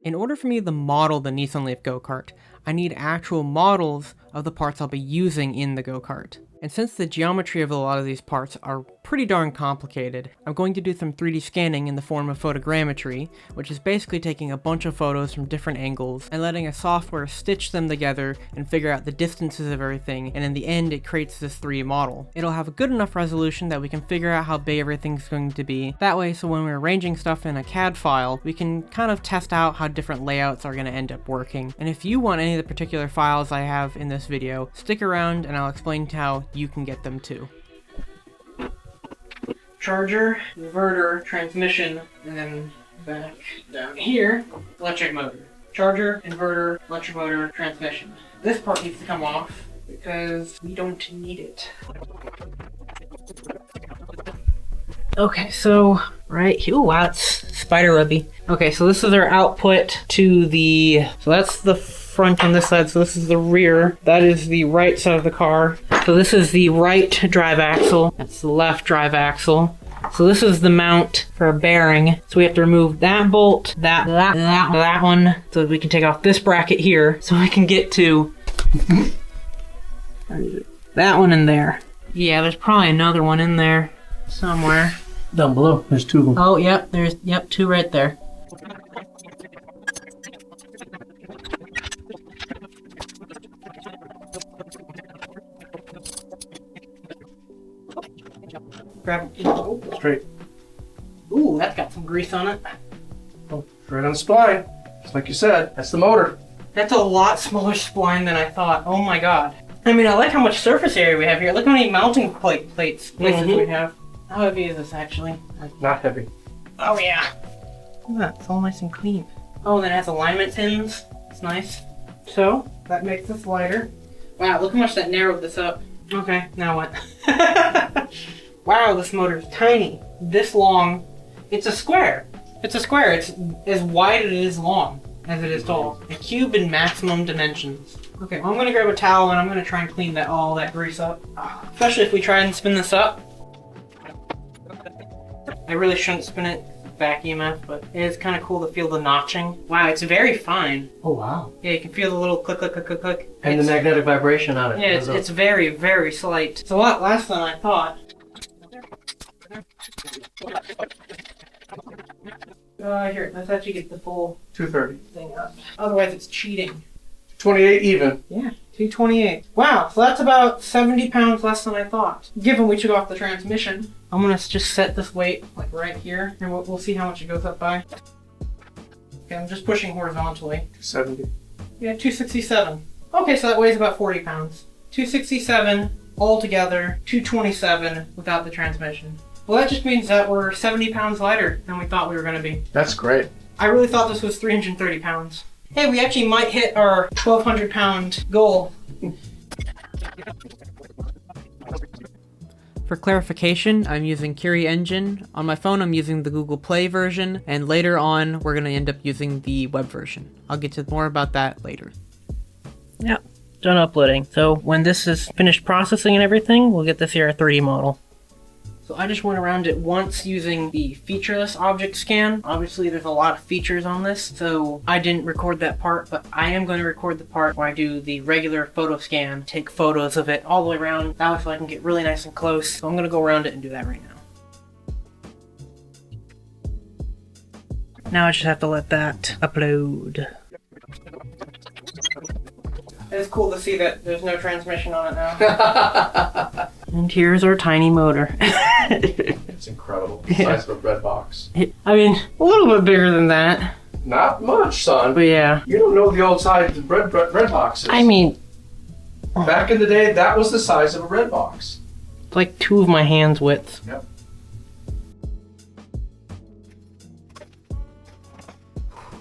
In order for me to model the Nissan Leaf go-kart, I need actual models of the parts I'll be using in the go-kart. And since the geometry of a lot of these parts are pretty darn complicated, I'm going to do some 3D scanning in the form of photogrammetry, which is basically taking a bunch of photos from different angles and letting a software stitch them together and figure out the distances of everything, and in the end it creates this 3D model. It'll have a good enough resolution that we can figure out how big everything's going to be. That way, so when we're arranging stuff in a CAD file, we can kind of test out how different layouts are going to end up working. And if you want any of the particular files I have in this video, stick around and I'll explain how you can get them too. Charger, inverter, transmission, and then back down here, electric motor. Charger, inverter, electric motor, transmission. This part needs to come off because we don't need it. Okay, so right here, ooh, wow, it's spider webby. Okay, so this is our output to the, so that's the front on this side, so this is the rear. That is the right side of the car. So this is the right drive axle. That's the left drive axle. So this is the mount for a bearing. So we have to remove that bolt, that one, so we can take off this bracket here, so we can get to that one in there. Yeah, there's probably another one in there somewhere. Down below, there's two of them. Oh, yep, there's, two right there. Grab it. Oh. Straight. Ooh, that's got some grease on it. Oh, straight on the spline. Just like you said, that's the motor. That's a lot smaller spline than I thought. Oh my god. I mean, I like how much surface area we have here. Look how many mounting places we have. How heavy is this actually? Not heavy. Oh yeah. Look at that, it's all nice and clean. Oh, and then it has alignment pins. It's nice. So, that makes this lighter. Wow, look how much that narrowed this up. Okay, now what? Wow, this motor's tiny. This long. It's a square. It's a square. It's as wide as it is long, as it is tall. A cube in maximum dimensions. Okay, well, I'm gonna grab a towel and I'm gonna try and clean all that grease up. Especially if we try and spin this up. I really shouldn't spin it back EMF, but it is kind of cool to feel the notching. Wow, it's very fine. Oh wow. Yeah, you can feel the little click, click, click, click, click. And the magnetic vibration on it. Yeah, it's very, very slight. It's a lot less than I thought. Here, let's actually get the full 230. thing up. Otherwise, it's cheating. 28 even. Yeah, 228. Wow, so that's about 70 pounds less than I thought. Given we took off the transmission, I'm gonna just set this weight like right here, and we'll see how much it goes up by. Okay, I'm just pushing horizontally. 270. Yeah, 267. Okay, so that weighs about 40 pounds. 267 altogether, 227 without the transmission. Well, that just means that we're 70 pounds lighter than we thought we were going to be. That's great. I really thought this was 330 pounds. Hey, we actually might hit our 1,200 pound goal. For clarification, I'm using Kiri Engine. On my phone, I'm using the Google Play version, and later on, we're going to end up using the web version. I'll get to more about that later. Yep, done uploading. So when this is finished processing and everything, we'll get this here a 3D model. So I just went around it once using the featureless object scan. Obviously there's a lot of features on this, so I didn't record that part, but I am going to record the part where I do the regular photo scan, take photos of it all the way around, that way so I can get really nice and close. So I'm going to go around it and do that right now. Now I just have to let that upload. It's cool to see that there's no transmission on it now. And here's our tiny motor. It's incredible. The size of a bread box. I mean, a little bit bigger than that. Not much, son. But yeah. You don't know the old size of bread boxes. I mean... Back in the day, that was the size of a bread box. It's like 2 of my hands' width. Yep.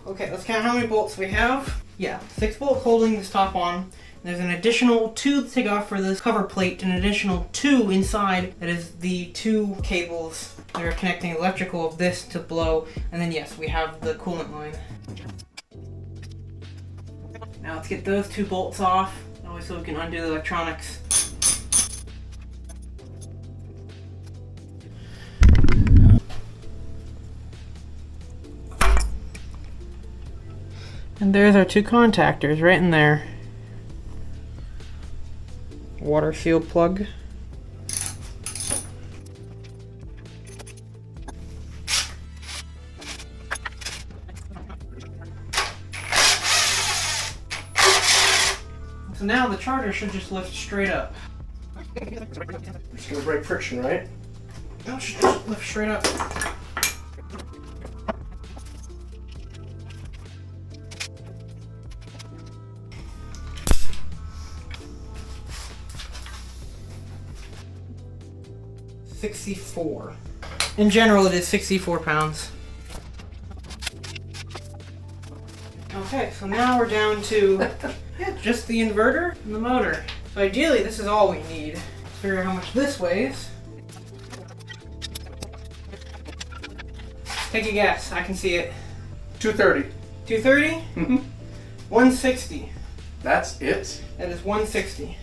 Okay, let's count how many bolts we have. Yeah, 6 bolts holding this top on. There's an additional 2 to take off for this cover plate, an additional 2 inside, that is the 2 cables that are connecting electrical of this to blow, and then yes, we have the coolant line. Now let's get those 2 bolts off, so we can undo the electronics. And there's our two contactors right in there. Water seal plug. So now the charger should just lift straight up. It's gonna break friction, right? No, it should just lift straight up. $64. In general, it is 64 pounds. Okay, so now we're down to just the inverter and the motor. So ideally, this is all we need. Let's figure out how much this weighs. Take a guess. I can see it. 230. 230? Mm-hmm. 160. That's it? That is 160.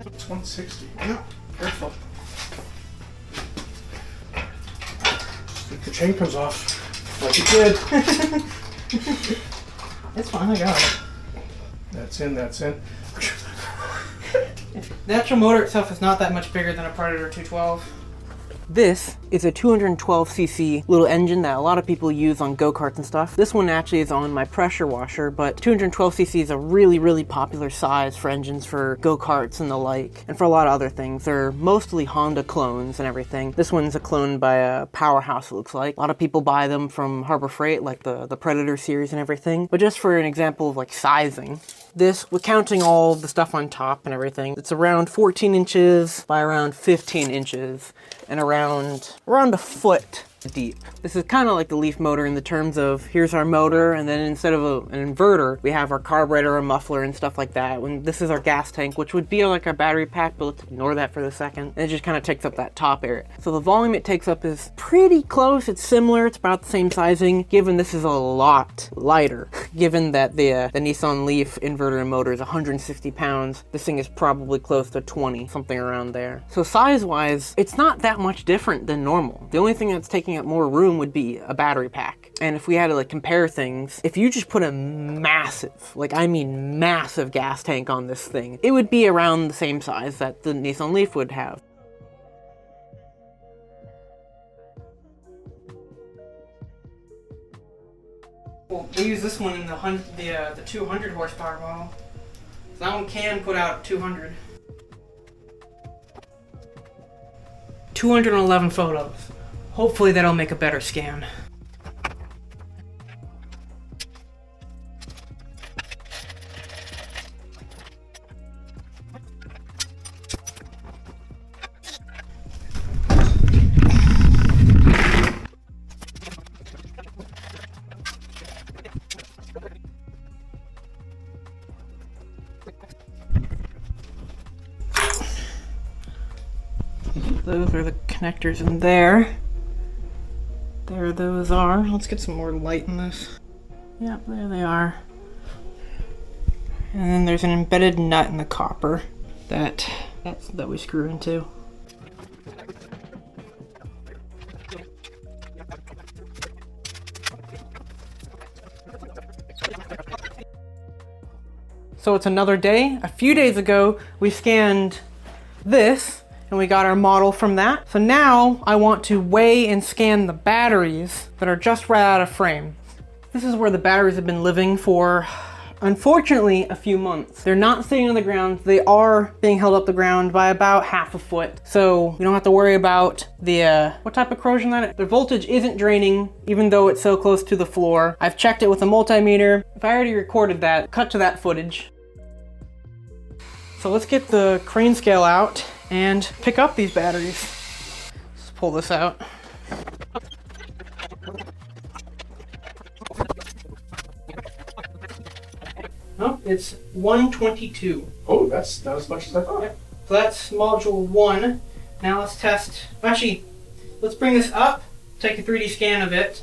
It's 160. No, careful. If the chain comes off like it did. It's fine, I got it. That's in, that's in. The actual motor itself is not that much bigger than a Predator 212. This is a 212cc little engine that a lot of people use on go-karts and stuff. This one actually is on my pressure washer, but 212cc is a really, really popular size for engines for go-karts and the like, and for a lot of other things. They're mostly Honda clones and everything. This one's a clone by a Powerhouse, it looks like. A lot of people buy them from Harbor Freight, like the Predator series and everything. But just for an example of like sizing, this, with counting all the stuff on top and everything, it's around 14 inches by around 15 inches and around a foot deep. This is kind of like the Leaf motor in the terms of here's our motor, and then instead of an inverter, we have our carburetor, a muffler, and stuff like that. When this is our gas tank, which would be like our battery pack, but let's ignore that for the second. And it just kind of takes up that top area. So the volume it takes up is pretty close. It's similar. It's about the same sizing, given this is a lot lighter. Given that the Nissan Leaf inverter and motor is 160 pounds, this thing is probably close to 20, something around there. So size-wise, it's not that much different than normal. The only thing that's taking up more room would be a battery pack. And if we had to like compare things, if you just put a massive, like I mean massive gas tank on this thing, it would be around the same size that the Nissan Leaf would have. Well, we use this one in the 200 horsepower model. So that one can put out 200. 211 photos. Hopefully that'll make a better scan. Those are the connectors in there. There those are. Let's get some more light in this. Yep, there they are. And then there's an embedded nut in the copper that we screw into. So it's another day. A few days ago, we scanned this and we got our model from that. So now I want to weigh and scan the batteries that are just right out of frame. This is where the batteries have been living for, unfortunately, a few months. They're not sitting on the ground. They are being held up the ground by about half a foot. So we don't have to worry about the, what type of corrosion that is. The voltage isn't draining, even though it's so close to the floor. I've checked it with a multimeter. If I already recorded that, cut to that footage. So let's get the crane scale out and pick up these batteries. Let's pull this out. Oh, it's 122. Oh, that's not as much as I thought. Yep. So that's module 1. Now let's test. Actually, let's bring this up, take a 3D scan of it,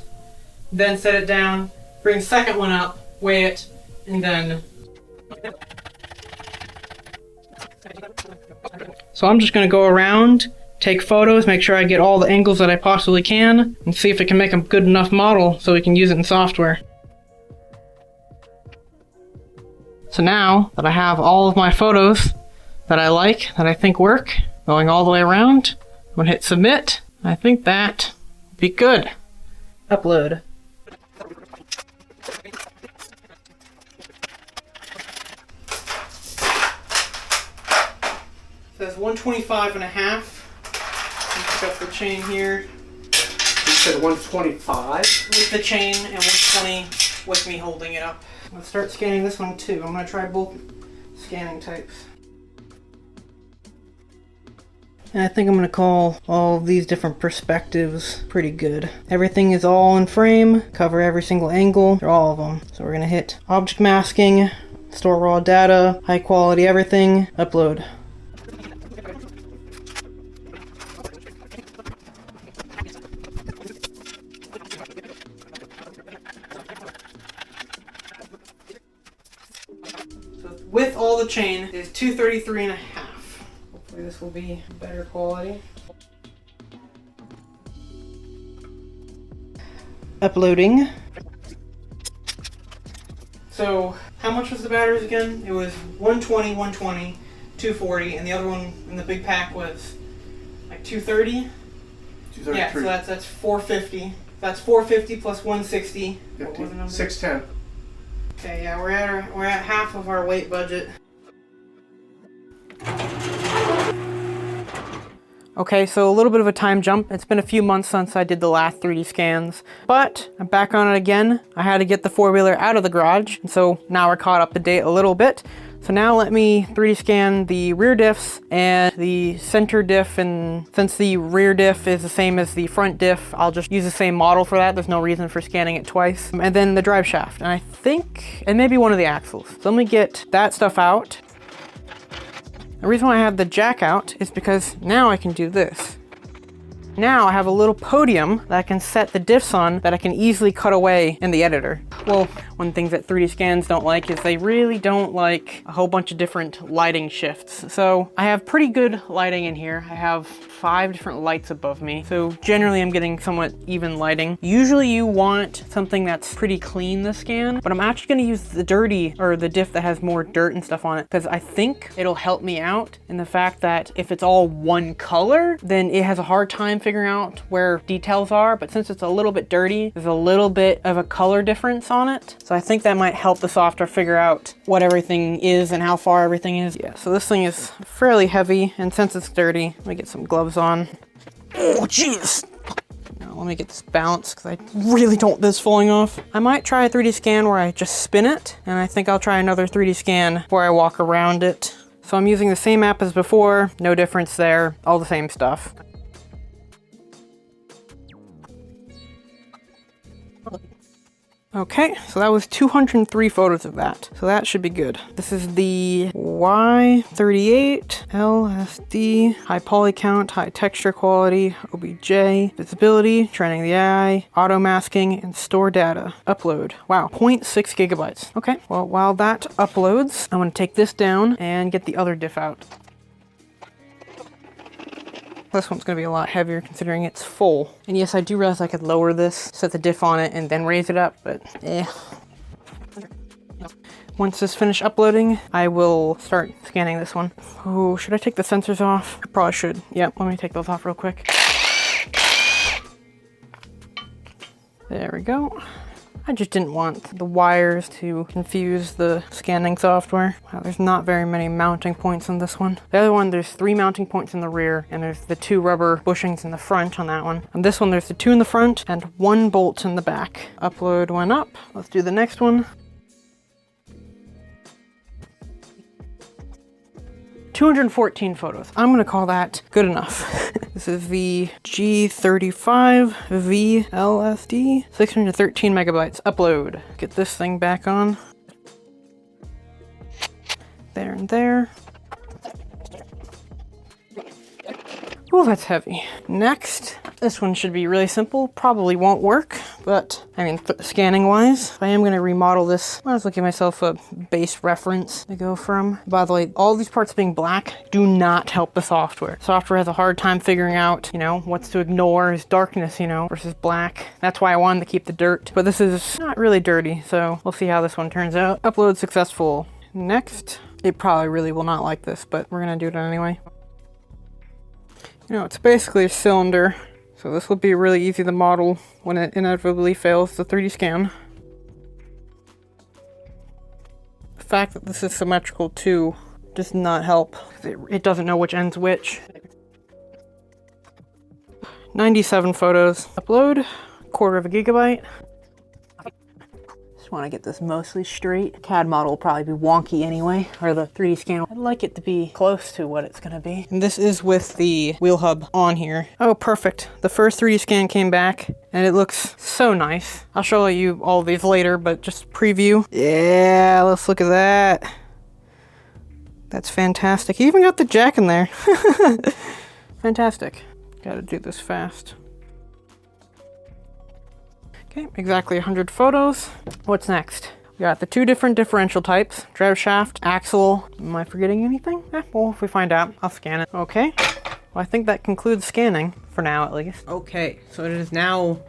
then set it down, bring the second one up, weigh it, and then... So I'm just going to go around take photos, make sure I get all the angles that I possibly can, and see if it can make a good enough model so we can use it in software. So now that I have all of my photos that I like, that I think work, going all the way around, I'm gonna hit submit. I think that would be good. Upload. Says 125.5. Pick up the chain here. You said 125? With the chain and 120 with me holding it up. I'm gonna start scanning this one too. I'm gonna try both scanning types. And I think I'm gonna call all of these different perspectives pretty good. Everything is all in frame, cover every single angle, for all of them. So we're gonna hit object masking, store raw data, high quality everything, upload. With all the chain is 233.5. Hopefully this will be better quality. Uploading. So how much was the batteries again? It was 120, 120, 240, and the other one in the big pack was like 230? 233. Yeah, so that's 450. That's 450 plus 160. 50, 610. Okay, yeah, we're at half of our weight budget. Okay, so a little bit of a time jump. It's been a few months since I did the last 3D scans, but I'm back on it again. I had to get the four-wheeler out of the garage, and so now we're caught up to date a little bit. So now let me 3D scan the rear diffs and the center diff, and since the rear diff is the same as the front diff, I'll just use the same model for that. There's no reason for scanning it twice. And then the drive shaft, and I think, and maybe one of the axles. So let me get that stuff out. The reason why I have the jack out is because now I can do this. Now I have a little podium that I can set the diffs on that I can easily cut away in the editor. Well, one thing that 3D scans don't like is they really don't like a whole bunch of different lighting shifts. So I have pretty good lighting in here. I have 5 different lights above me. So generally I'm getting somewhat even lighting. Usually you want something that's pretty clean, the scan, but I'm actually gonna use the dirty, or the diff that has more dirt and stuff on it, because I think it'll help me out in the fact that if it's all one color, then it has a hard time figuring out where details are, but since it's a little bit dirty, there's a little bit of a color difference on it. So I think that might help the software figure out what everything is and how far everything is. Yeah, so this thing is fairly heavy, and since it's dirty, let me get some gloves on. Oh, jeez! Now let me get this balanced, because I really don't want this falling off. I might try a 3D scan where I just spin it, and I think I'll try another 3D scan where I walk around it. So I'm using the same app as before, no difference there, all the same stuff. Okay, so that was 203 photos of that. So that should be good. This is the Y38 LSD, high poly count, high texture quality, OBJ, visibility, training the eye, auto masking, and store data. Upload. Wow, 0.6 gigabytes. Okay, well, while that uploads, I'm gonna take this down and get the other diff out. This one's going to be a lot heavier considering it's full. And yes, I do realize I could lower this, set the diff on it, and then raise it up, but eh. Once this finished uploading, I will start scanning this one. Oh, should I take the sensors off? I probably should. Yep, let me take those off real quick. There we go. I just didn't want the wires to confuse the scanning software. Wow, there's not very many mounting points on this one. The other one, there's 3 mounting points in the rear, and there's the 2 rubber bushings in the front on that one. On this one, there's the 2 in the front and 1 bolt in the back. Upload went up. Let's do the next one. 214 photos. I'm gonna call that good enough. This is the G35 VLSD, 613 megabytes. Upload. Get this thing back on. There and there. Oh, that's heavy. Next, this one should be really simple. Probably won't work, but I mean, scanning wise, if I am going to remodel this, I was looking at myself a base reference to go from. By the way, all these parts being black do not help the software. Software has a hard time figuring out, you know, what's to ignore is darkness, you know, versus black. That's why I wanted to keep the dirt, but this is not really dirty, so we'll see how this one turns out. Upload successful. Next, it probably really will not like this, but we're going to do it anyway. You know, it's basically a cylinder, so this will be really easy to model when it inevitably fails the 3D scan. The fact that this is symmetrical too does not help. It doesn't know which end's which. 97 photos. Upload, 1/4 gigabyte. Just want to get this mostly straight. CAD model will probably be wonky anyway, or the 3D scan. I'd like it to be close to what it's going to be. And this is with the wheel hub on here. Oh, perfect. The first 3D scan came back, and it looks so nice. I'll show you all these later, but just preview. Yeah, let's look at that. That's fantastic. You even got the jack in there. Fantastic. Gotta do this fast. Okay, exactly 100 photos. What's next? We got the 2 different differential types, Driveshaft, axle. Am I forgetting anything? Well, if we find out, I'll scan it. Okay, well, I think that concludes scanning, for now at least. Okay, so it is now,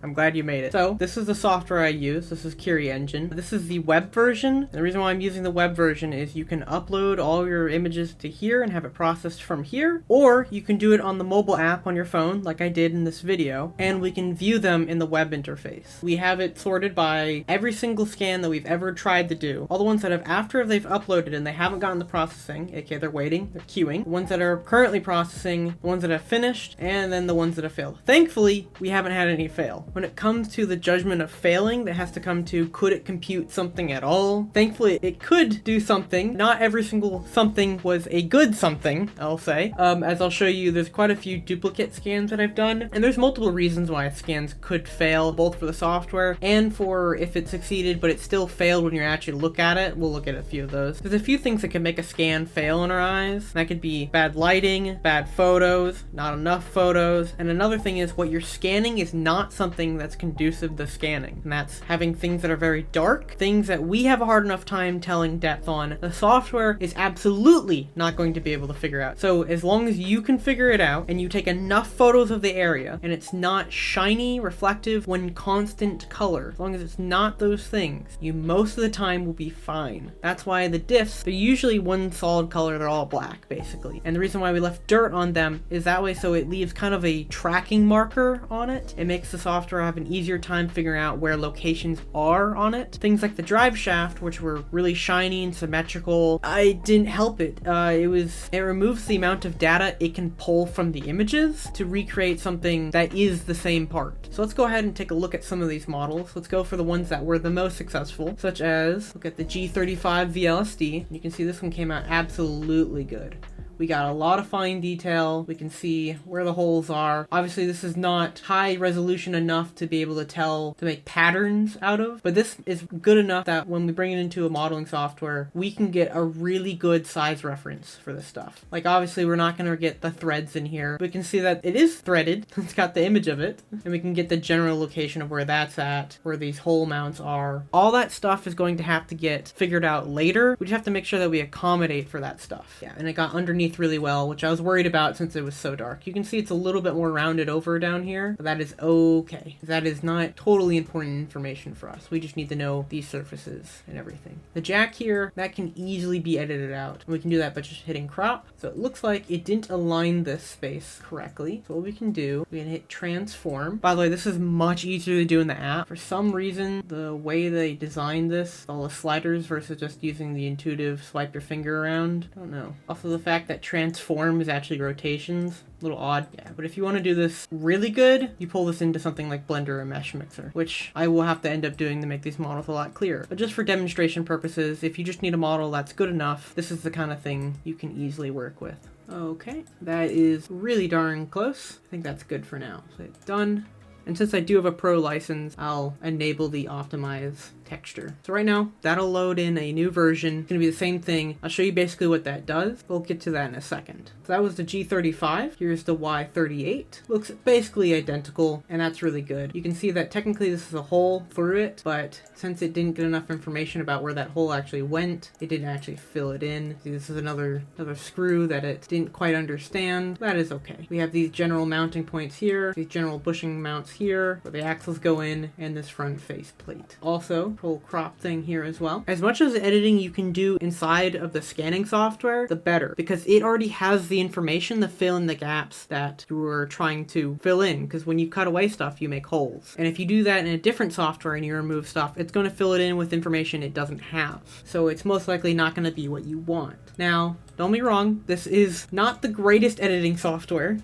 I'm glad you made it. So this is the software I use. This is Kiri Engine. This is the web version. The reason why I'm using the web version is you can upload all your images to here and have it processed from here, or you can do it on the mobile app on your phone like I did in this video, and we can view them in the web interface. We have it sorted by every single scan that we've ever tried to do. All the ones that have after they've uploaded and they haven't gotten the processing, aka they're waiting, they're queuing, the ones that are currently processing, the ones that have finished, and then the ones that have failed. Thankfully, we haven't had any fail. When it comes to the judgment of failing, that has to come to could it compute something at all? Thankfully, it could do something. Not every single something was a good something, I'll say. As I'll show you, there's quite a few duplicate scans that I've done, and there's multiple reasons why scans could fail, both for the software and for if it succeeded, but it still failed when you actually look at it. We'll look at a few of those. There's a few things that can make a scan fail in our eyes. That could be bad lighting, bad photos, not enough photos, and another thing is what you're scanning is not something that's conducive to scanning, and that's having things that are very dark, things that we have a hard enough time telling depth on. The software is absolutely not going to be able to figure out. So as long as you can figure it out and you take enough photos of the area and it's not shiny, reflective, when constant color, as long as it's not those things, you most of the time will be fine. That's why the diffs, they're usually one solid color, they're all black basically. And the reason why we left dirt on them is that way so it leaves kind of a tracking marker on it. It makes the software have an easier time figuring out where locations are on it. Things like the Driveshaft, which were really shiny and symmetrical, I didn't help it. It removes the amount of data it can pull from the images to recreate something that is the same part. So let's go ahead and take a look at some of these models. Let's go for the ones that were the most successful, such as, look at the G35 VLSD. You can see this one came out absolutely good. We got a lot of fine detail. We can see where the holes are. Obviously, this is not high resolution enough to be able to tell, to make patterns out of, but this is good enough that when we bring it into a modeling software, we can get a really good size reference for this stuff. Like, obviously, we're not going to get the threads in here. We can see that it is threaded. It's got the image of it, and we can get the general location of where that's at, where these hole mounts are. All that stuff is going to have to get figured out later. We just have to make sure that we accommodate for that stuff. Yeah, and it got underneath really well, which I was worried about since it was so dark. You can see it's a little bit more rounded over down here, but that is okay. That is not totally important information for us. We just need to know these surfaces and everything. The jack here, that can easily be edited out. And we can do that by just hitting crop. So it looks like it didn't align this space correctly. So what we can do, we can hit transform. By the way, this is much easier to do in the app. For some reason, the way they designed this, all the sliders versus just using the intuitive swipe your finger around, I don't know. Also the fact that transform is actually rotations, a little odd. Yeah, but if you want to do this really good, you pull this into something like Blender or Mesh Mixer, which I will have to end up doing to make these models a lot clearer. But just for demonstration purposes, if you just need a model that's good enough, this is the kind of thing you can easily work with. Okay, that is really darn close. I think that's good for now. So it's done. And since I do have a pro license, I'll enable the optimize texture. So right now, that'll load in a new version. It's gonna be the same thing. I'll show you basically what that does. We'll get to that in a second. So that was the G35. Here's the Y38. Looks basically identical, and that's really good. You can see that technically this is a hole through it, but since it didn't get enough information about where that hole actually went, it didn't actually fill it in. See, this is another screw that it didn't quite understand. That is okay. We have these general mounting points here, these general bushing mounts here, where the axles go in, and this front face plate. Also, whole crop thing here as well. As much as editing you can do inside of the scanning software, the better, because it already has the information to fill in the gaps that you were trying to fill in, because when you cut away stuff, you make holes. And if you do that in a different software and you remove stuff, it's going to fill it in with information it doesn't have. So it's most likely not going to be what you want. Now, don't be wrong, this is not the greatest editing software,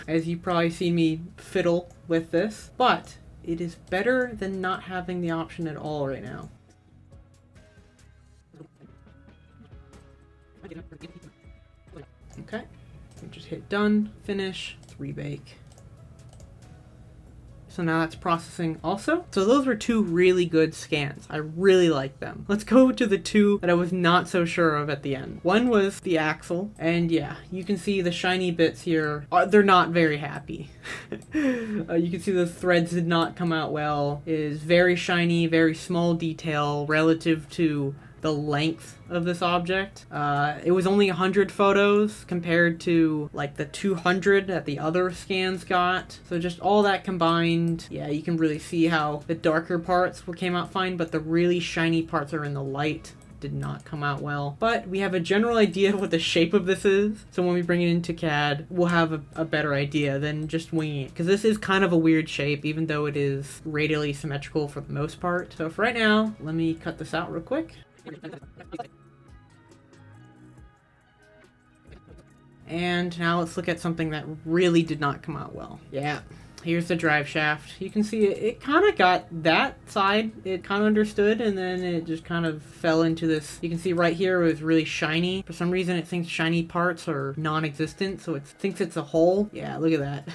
as you've probably seen me fiddle with this, but it is better than not having the option at all right now. Okay, just hit done, finish, rebake. So now that's processing also. So those were two really good scans. I really like them. Let's go to the two that I was not so sure of at the end. One was the axle, and yeah, you can see the shiny bits here. They're not very happy. You can see the threads did not come out well. It is very shiny, very small detail relative to the length of this object. It was only 100 photos compared to like the 200 that the other scans got. So just all that combined, yeah, you can really see how the darker parts came out fine, but the really shiny parts are in the light. Did not come out well. But we have a general idea of what the shape of this is. So when we bring it into CAD, we'll have a better idea than just winging it. Because this is kind of a weird shape, even though it is radially symmetrical for the most part. So for right now, let me cut this out real quick. And now let's look at something that really did not come out well. Yeah, here's the drive shaft. You can see it kind of got that side, it kind of understood, and then it just kind of fell into this. You can see right here it was really shiny. For some reason it thinks shiny parts are non-existent, so it thinks it's a hole. Yeah, look at that.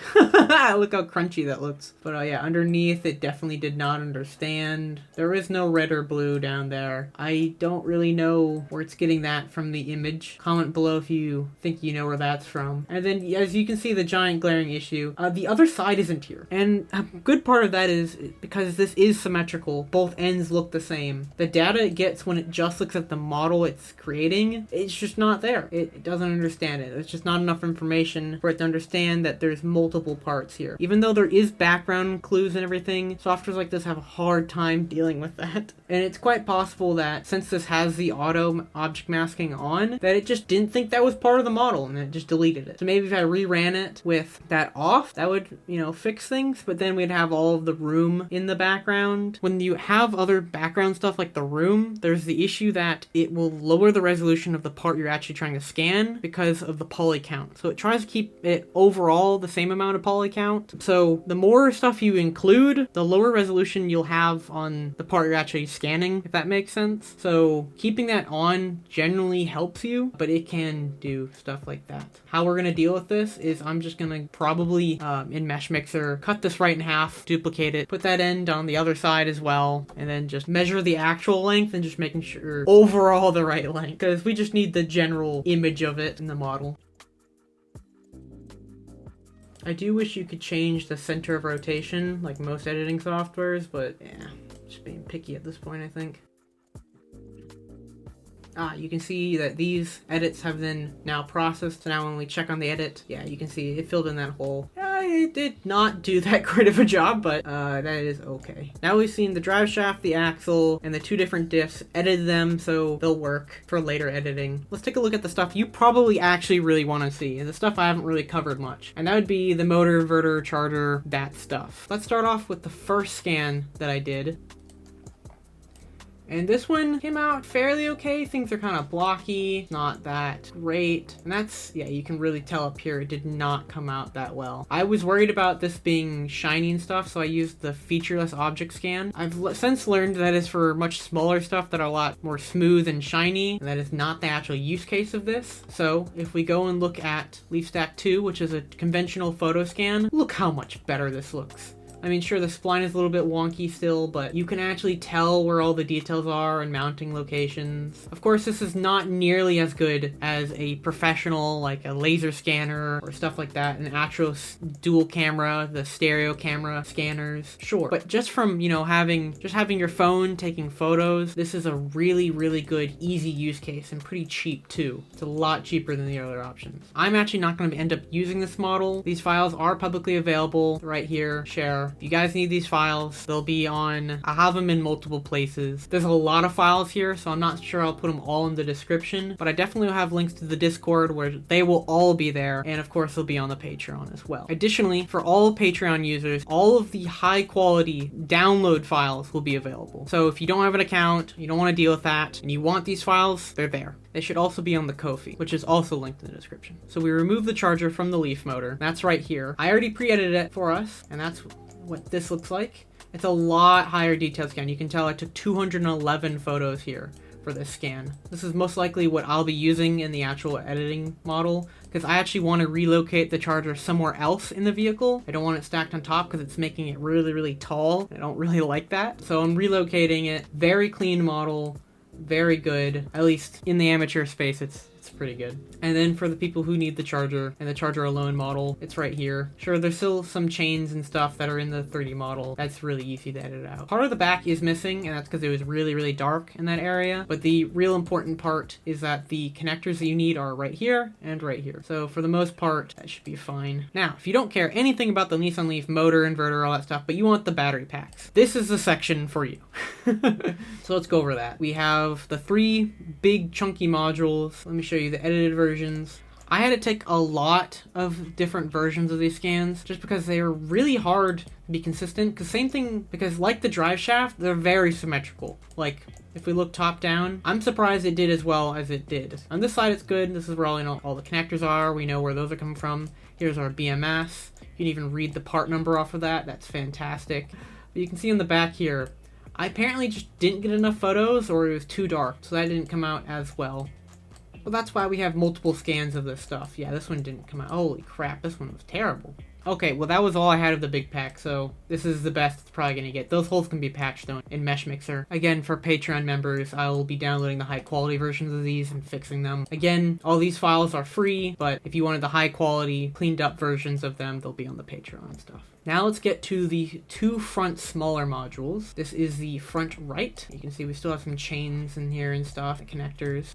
Look how crunchy that looks. But yeah, underneath it definitely did not understand. There is no red or blue down there. I don't really know where it's getting that from the image. Comment below if you think you know where that's from. And then as you can see, the giant glaring issue, the other side isn't here. And a good part of that is because this is symmetrical, both ends look the same. The data it gets when it just looks at the model it's creating, it's just not there. It doesn't understand it. It's just not enough information for it to understand that there's multiple parts here. Even though there is background clues and everything, softwares like this have a hard time dealing with that. And it's quite possible that since this has the auto object masking on, that it just didn't think that was part of the model and it just deleted it. So maybe if I reran it with that off, that would, you know, fix things, but then we'd have all of the room in the background. When you have other background stuff like the room, there's the issue that it will lower the resolution of the part you're actually trying to scan because of the poly count. So it tries to keep it overall the same amount of poly count. So the more stuff you include, the lower resolution you'll have on the part you're actually scanning, if that makes sense. So keeping that on generally helps you, but it can do stuff like that. How we're going to deal with this is I'm just going to probably in Mesh Mixer cut this right in half, duplicate it, put that end on the other side as well, and then just measure the actual length and just making sure overall the right length, because we just need the general image of it in the model. I do wish you could change the center of rotation like most editing softwares, but yeah, just being picky at this point, I think. You can see that these edits have been now processed. So now when we check on the edit, yeah, you can see it filled in that hole. It did not do that great of a job, but that is okay. Now we've seen the drive shaft, the axle, and the two different diffs, edited them so they'll work for later editing. Let's take a look at the stuff you probably actually really want to see, and the stuff I haven't really covered much. And that would be the motor, inverter, charger, that stuff. Let's start off with the first scan that I did. And this one came out fairly okay. Things are kind of blocky, not that great. And that's, yeah, you can really tell up here it did not come out that well. I was worried about this being shiny and stuff, so I used the featureless object scan. I've since learned that is for much smaller stuff that are a lot more smooth and shiny, and that is not the actual use case of this. So if we go and look at LeafStack 2, which is a conventional photo scan, look how much better this looks. I mean, sure, the spline is a little bit wonky still, but you can actually tell where all the details are and mounting locations. Of course, this is not nearly as good as a professional, like a laser scanner or stuff like that, an actual dual camera, the stereo camera scanners. Sure, but just from, you know, having your phone taking photos, this is a really, really good, easy use case and pretty cheap too. It's a lot cheaper than the other options. I'm actually not going to end up using this model. These files are publicly available right here, share. If you guys need these files, they'll be on, I have them in multiple places. There's a lot of files here, so I'm not sure I'll put them all in the description, but I definitely will have links to the Discord where they will all be there, and of course they'll be on the Patreon as well. Additionally, for all Patreon users, all of the high quality download files will be available. So if you don't have an account, you don't want to deal with that, and you want these files, they're there. They should also be on the Ko-fi, which is also linked in the description. So we remove the charger from the Leaf motor. That's right here. I already pre-edited it for us, and that's what this looks like. It's a lot higher detail scan. You can tell I took 211 photos here for this scan. This is most likely what I'll be using in the actual editing model, because I actually want to relocate the charger somewhere else in the vehicle. I don't want it stacked on top because it's making it really, really tall. I don't really like that. So I'm relocating it. Very clean model. Very good. At least in the amateur space, it's pretty good. And then for the people who need the charger and the charger alone model, it's right here. Sure, there's still some chains and stuff that are in the 30 model. That's really easy to edit out. Part of the back is missing, and that's because it was really, really dark in that area. But the real important part is that the connectors that you need are right here and right here. So for the most part, that should be fine. Now, if you don't care anything about the Nissan Leaf motor, inverter, all that stuff, but you want the battery packs, this is the section for you. So let's go over that. We have the 3 big chunky modules. Let me show you the edited versions. I had to take a lot of different versions of these scans just because they are really hard to be consistent. Because like the Driveshaft, they're very symmetrical. Like if we look top down, I'm surprised it did as well as it did. On this side, it's good. This is where all the connectors are. We know where those are coming from. Here's our BMS. You can even read the part number off of that. That's fantastic. But you can see on the back here, I apparently just didn't get enough photos, or it was too dark, so that didn't come out as well. Well, that's why we have multiple scans of this stuff. Yeah, this one didn't come out. Holy crap, this one was terrible. Okay, well that was all I had of the big pack, so this is the best it's probably going to get. Those holes can be patched though in Mesh Mixer. Again, for Patreon members, I will be downloading the high quality versions of these and fixing them. Again, all these files are free, but if you wanted the high quality, cleaned up versions of them, they'll be on the Patreon and stuff. Now let's get to the 2 front smaller modules. This is the front right. You can see we still have some chains in here and stuff, the connectors.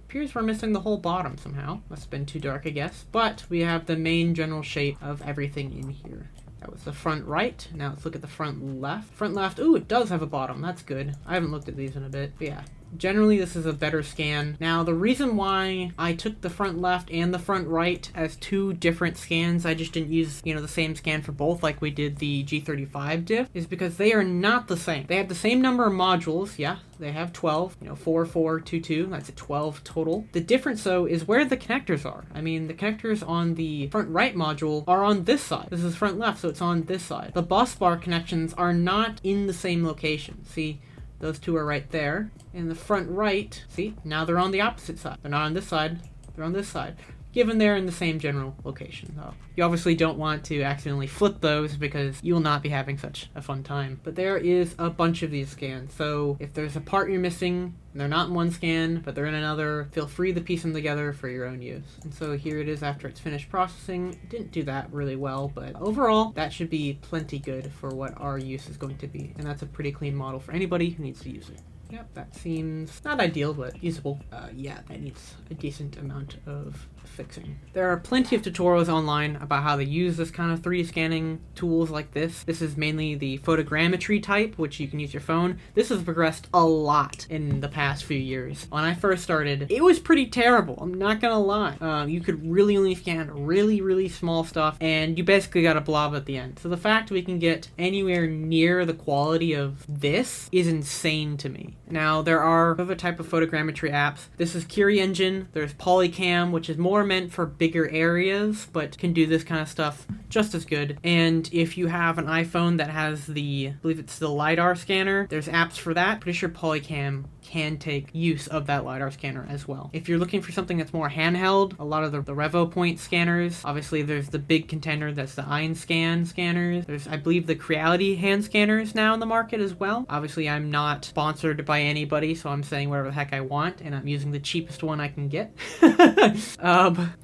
Appears we're missing the whole bottom somehow. Must have been too dark, I guess. But we have the main general shape of everything in here. That was the front right. Now let's look at the front left. Front left, ooh, it does have a bottom. That's good. I haven't looked at these in a bit, but yeah. Generally, this is a better scan. Now, the reason why I took the front left and the front right as 2 different scans, I just didn't use, the same scan for both like we did the G35 diff, is because they are not the same. They have the same number of modules, yeah, they have 12, 4, 4, 2, 2, that's 12 total. The difference, though, is where the connectors are. I mean, the connectors on the front right module are on this side. This is front left, so it's on this side. The bus bar connections are not in the same location. See? Those 2 are right there. In the front right, see, now they're on the opposite side. They're not on this side, they're on this side. Given they're in the same general location, though. You obviously don't want to accidentally flip those because you will not be having such a fun time. But there is a bunch of these scans, so if there's a part you're missing, and they're not in one scan, but they're in another, feel free to piece them together for your own use. And so here it is after it's finished processing. It didn't do that really well, but overall, that should be plenty good for what our use is going to be. And that's a pretty clean model for anybody who needs to use it. Yep, that seems not ideal, but usable. Yeah, that needs a decent amount of fixing. There are plenty of tutorials online about how to use this kind of 3D scanning tools like this. This is mainly the photogrammetry type, which you can use your phone. This has progressed a lot in the past few years. When I first started, it was pretty terrible. I'm not gonna lie. You could really only scan really, really small stuff, and you basically got a blob at the end. So the fact we can get anywhere near the quality of this is insane to me. Now, there are other type of photogrammetry apps. This is Kiri Engine. There's Polycam, which is more meant for bigger areas, but can do this kind of stuff just as good. And if you have an iPhone that has I believe it's the LiDAR scanner, there's apps for that. Pretty sure Polycam can take use of that LiDAR scanner as well. If you're looking for something that's more handheld, a lot of the RevoPoint scanners, obviously there's the big contender that's the EyenScan scanners. There's, I believe, the Creality hand scanners now in the market as well. Obviously, I'm not sponsored by anybody, so I'm saying whatever the heck I want, and I'm using the cheapest one I can get.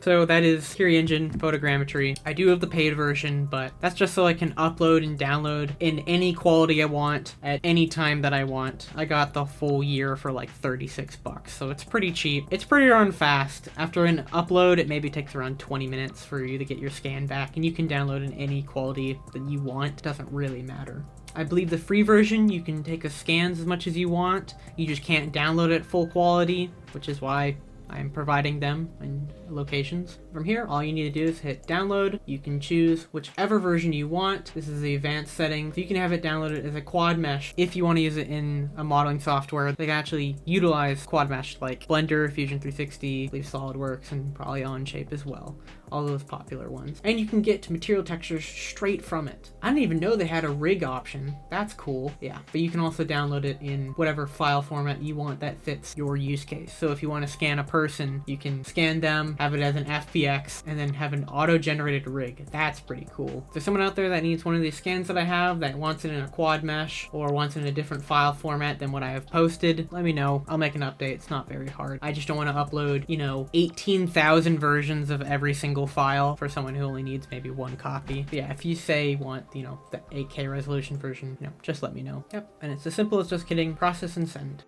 So that is Kiri Engine photogrammetry. I do have the paid version, but that's just so I can upload and download in any quality I want at any time that I want. I got the full year for like 36 bucks, so it's pretty cheap. It's pretty darn fast. After an upload, it maybe takes around 20 minutes for you to get your scan back, and you can download in any quality that you want. It doesn't really matter. I believe the free version, you can take the scans as much as you want. You just can't download it full quality, which is why I'm providing them in locations. From here, all you need to do is hit download. You can choose whichever version you want. This is the advanced settings. You can have it downloaded as a quad mesh if you want to use it in a modeling software. They can actually utilize quad mesh like Blender, Fusion 360, I believe SolidWorks, and probably Onshape as well. All those popular ones. And you can get material textures straight from it. I didn't even know they had a rig option. That's cool. Yeah, but you can also download it in whatever file format you want that fits your use case. So if you want to scan a person, you can scan them, have it as an FBX, and then have an auto-generated rig. That's pretty cool. If there's someone out there that needs one of these scans that I have, that wants it in a quad mesh, or wants it in a different file format than what I have posted, let me know. I'll make an update. It's not very hard. I just don't want to upload, 18,000 versions of every single file for someone who only needs maybe one copy. But yeah, if you say you want, the 8K resolution version, just let me know. Yep, and it's as simple as just hitting process and send.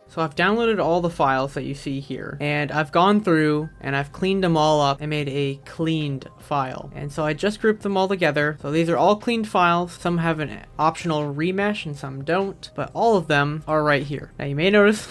So I've downloaded all the files that you see here, and I've gone through and I've cleaned them all up and made a cleaned file. And so I just grouped them all together. So these are all cleaned files. Some have an optional remesh and some don't, but all of them are right here. Now you may notice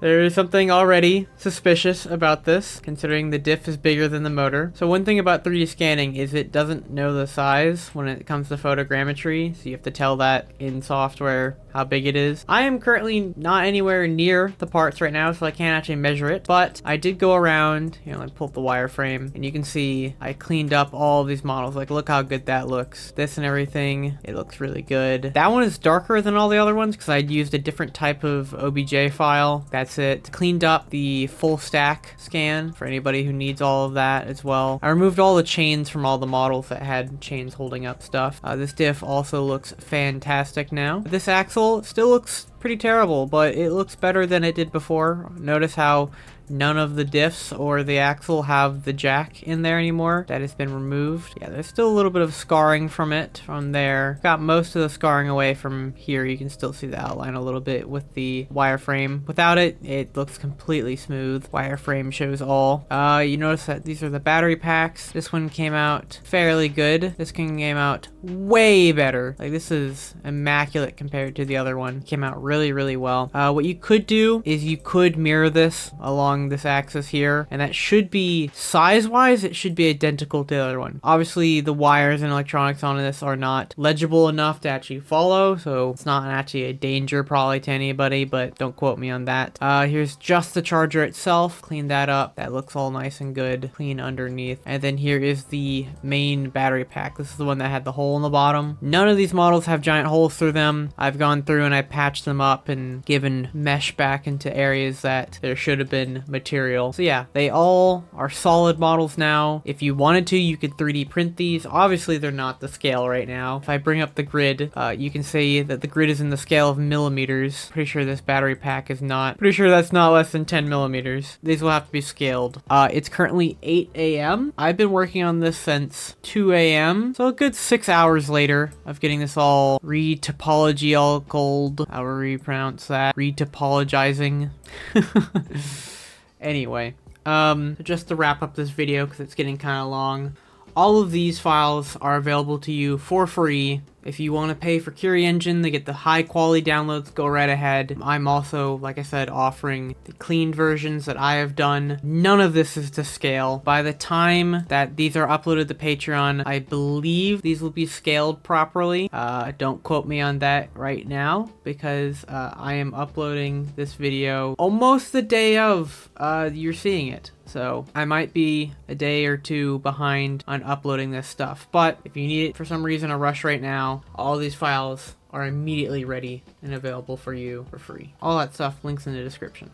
there is something already suspicious about this, considering the diff is bigger than the motor. So one thing about 3D scanning is it doesn't know the size when it comes to photogrammetry, so you have to tell that in software how big it is. I am currently not anywhere near the parts right now, so I can't actually measure it, but I did go around, I pulled up the wireframe, and you can see I cleaned up all of these models. Like, look how good that looks. This and everything, it looks really good. That one is darker than all the other ones because I'd used a different type of OBJ file. That's it. Cleaned up the full stack scan for anybody who needs all of that as well. I removed all the chains from all the models that had chains holding up stuff. This diff also looks fantastic now. This axle still looks pretty terrible, but it looks better than it did before. Notice how none of the diffs or the axle have the jack in there anymore. That has been removed. Yeah, there's still a little bit of scarring from it from there. Got most of the scarring away from here. You can still see the outline a little bit with the wireframe. Without it, it looks completely smooth. Wireframe shows all. You notice that these are the battery packs. This one came out fairly good. This one came out way better. Like, this is immaculate compared to the other one. It came out really, really well. What you could do is you could mirror this along this axis here, and that should be size-wise, it should be identical to the other one. Obviously, the wires and electronics on this are not legible enough to actually follow, so it's not actually a danger probably to anybody, but don't quote me on that. Here's just the charger itself. Clean that up. That looks all nice and good. Clean underneath. And then here is the main battery pack. This is the one that had the hole in the bottom. None of these models have giant holes through them. I've gone through and I patched them up and given mesh back into areas that there should have been material. So yeah, they all are solid models now. If you wanted to, you could 3D print these. Obviously, they're not the scale right now. If I bring up the grid, you can see that the grid is in the scale of millimeters. Pretty sure this battery pack is not. Pretty sure that's not less than 10 millimeters. These will have to be scaled. It's currently 8 a.m. I've been working on this since 2 a.m. So a good 6 hours later of getting this all re-topology all gold. However you pronounce that. Re-topologizing. Anyway, just to wrap up this video because it's getting kind of long, all of these files are available to you for free. If you want to pay for Kiri Engine to get the high quality downloads, go right ahead. I'm also, like I said, offering the cleaned versions that I have done. None of this is to scale. By the time that these are uploaded to Patreon, I believe these will be scaled properly. Don't quote me on that right now because I am uploading this video almost the day of you're seeing it. So I might be a day or two behind on uploading this stuff. But if you need it for some reason or rush right now, all these files are immediately ready and available for you for free. All that stuff, links in the description.